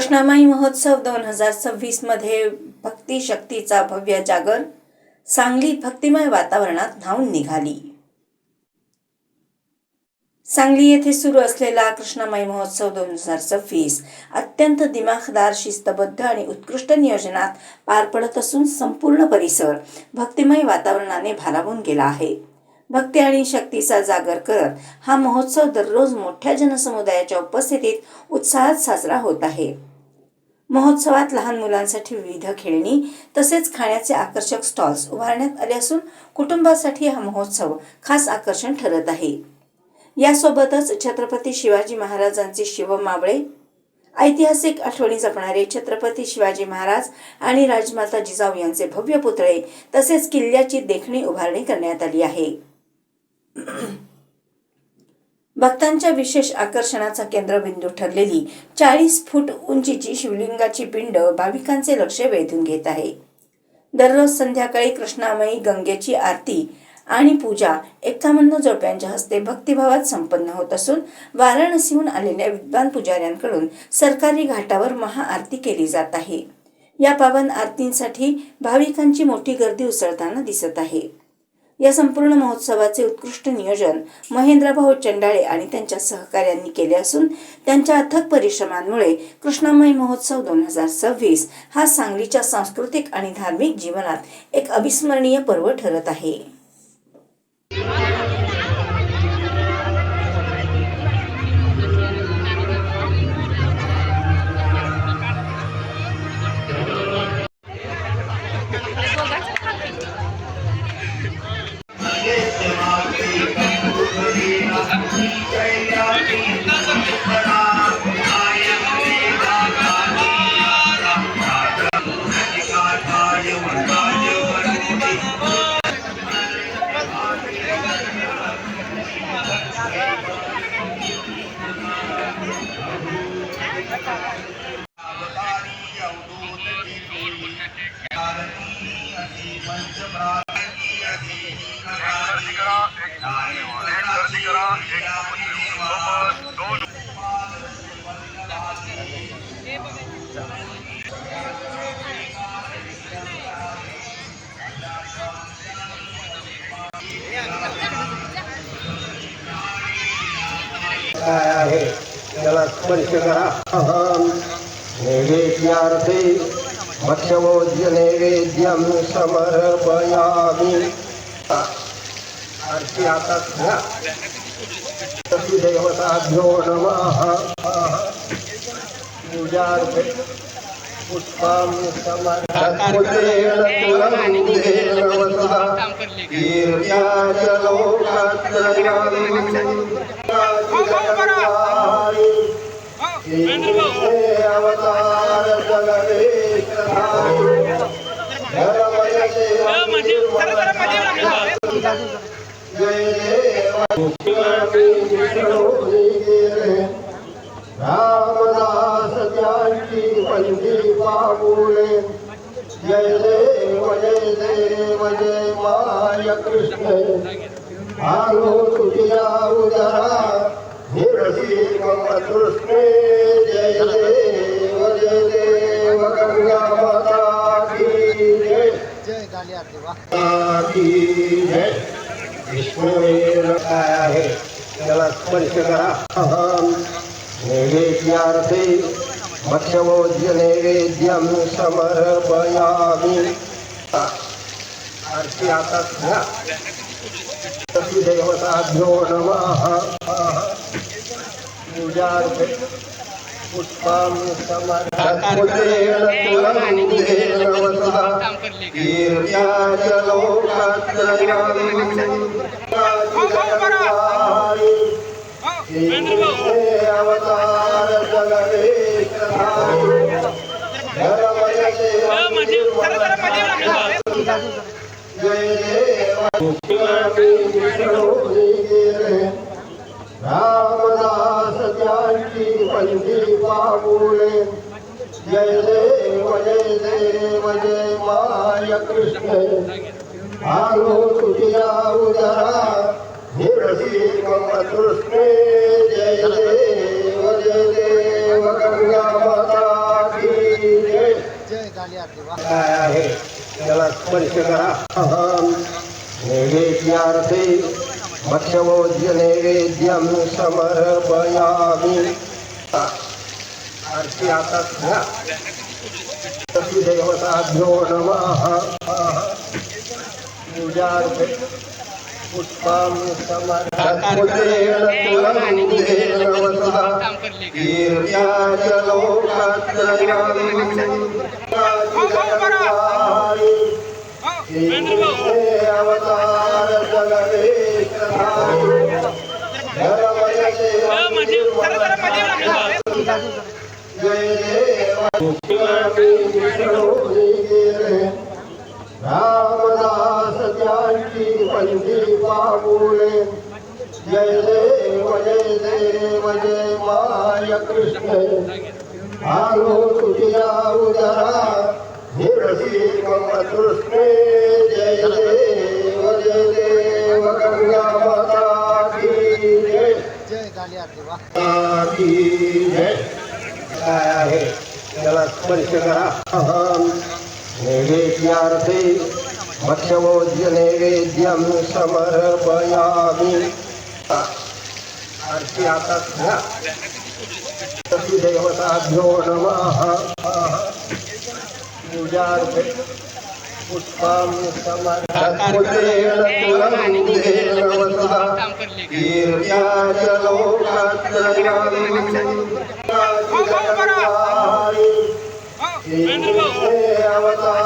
कृष्णामाई महोत्सव 2026 मध्ये भक्ती शक्तीचा भव्य जागर सांगलीत भक्तिमय वातावरणात न्हाऊन निघाली। सांगली येथे सुरू असलेला कृष्णामाई महोत्सव 2026 अत्यंत दिमाखदार, शिस्तबद्ध आणि उत्कृष्ट नियोजनात पार पडत असून संपूर्ण परिसर भक्तिमय वातावरणाने भारावून गेला आहे। भक्ती आणि शक्तीचा जागर करत हा महोत्सव दररोज मोठ्या जनसमुदायाच्या उपस्थितीत उत्साहात साजरा होत आहे। महोत्सवात लहान मुलांसाठी विविध खेळणी तसेच खाण्याचे आकर्षक स्टॉल्स उभारण्यात आले असून कुटुंबासाठी हा महोत्सव खास आकर्षण ठरत आहे। यासोबतच छत्रपती शिवाजी महाराजांचे शिवमावळे, ऐतिहासिक आठवणी जपणारे छत्रपती शिवाजी महाराज आणि राजमाता जिजाऊ यांचे भव्य पुतळे तसेच किल्ल्याची देखणी उभारणी करण्यात आली आहे। भक्तांच्या विशेष आकर्षणाचा केंद्रबिंदू ठरलेली 40 फूट उंचीची शिवलिंगाची पिंड भाविकांचे लक्ष वेधून घेत आहे। दररोज संध्याकाळी कृष्णामाई गंगेची आरती आणि पूजा 51 जोडप्यांच्या हस्ते भक्तिभावात संपन्न होत असून वाराणसीहून आलेल्या विद्वान पुजाऱ्यांकडून सरकारी घाटावर महाआरती केली जात आहे। या पावन आरतींसाठी भाविकांची मोठी गर्दी उसळताना दिसत आहे। या संपूर्ण महोत्सवाचे उत्कृष्ट नियोजन महेंद्रभाऊ चंडाळे आणि त्यांच्या सहकाऱ्यांनी केले असून त्यांच्या अथक परिश्रमांमुळे कृष्णामाई महोत्सव 2026 हा सांगलीच्या सांस्कृतिक आणि धार्मिक जीवनात एक अविस्मरणीय पर्व ठरत आहे। आहे त्याला स्पर्श करा। नैवेद्यार्थे मत्स्यभोज्य नैवेद्यम समर्पयामि। आरती आता घ्या। देवताभ्यो नमः। पूजार्थे पुष्पामि समर्पयामि। तुलंदेन वसुधा कीर्त्याच लोकात्रयम्। अवतार रामदास त्यांची पंथी पाऊले। जय देव जय माय कृष्ण। आलो तुझ्या उदरा निरसी मम तृष्णे। जय देव गंगा माता की जय। विष्णुवेर काय आहे त्याला स्पर्श करा। नैवेद्यार्थे मत्स्यभोज्य नैवेद्यम समर्पयामि। आरती आता घ्या। देवताभ्यो नमः। पूजार्थे पुष्पामि समर्पयामि। तुलंदेन वसुधा कीर्त्याच लोकात्रयम्। अवतार जय रामदास त्यांची पंथी पाऊले। जय देव जय माय कृष्ण। आलो तुझ्या उदरा निरसी मम तृष्णे। जय देव गंगा माता काय आहे त्याला स्पर्श करा. अहं नैवेद्यार्थे भक्ष्यभोज्य नैवेद्यं समर्पयामि. आरती हातात घ्या. देवताभ्यो नमः. पूजार्थे पुष्पं समर्पयामि. तुलंदेन वसुधा कीर्त्याय लोकत्रयम्. अवतार जगवेशधारी जय रामदास त्यांची पंथी पाऊले. जय देव जय माय कृष्ण. आलो तुझ्या उदरा निरसी मम तृष्णे. जय देव गंगा माता की जय. की जय. काय आहे त्याला स्पर्श करा. अहं नैवेद्यार्थे भक्ष्यभोज्य नैवेद्यं समर्पयामि. आरती हातात घ्या. देवताभ्यो नमः. पूजार्थे पुष्पं समर्पयामि. वसुधा कीर्त्याय लोकत्रयम्. अवतार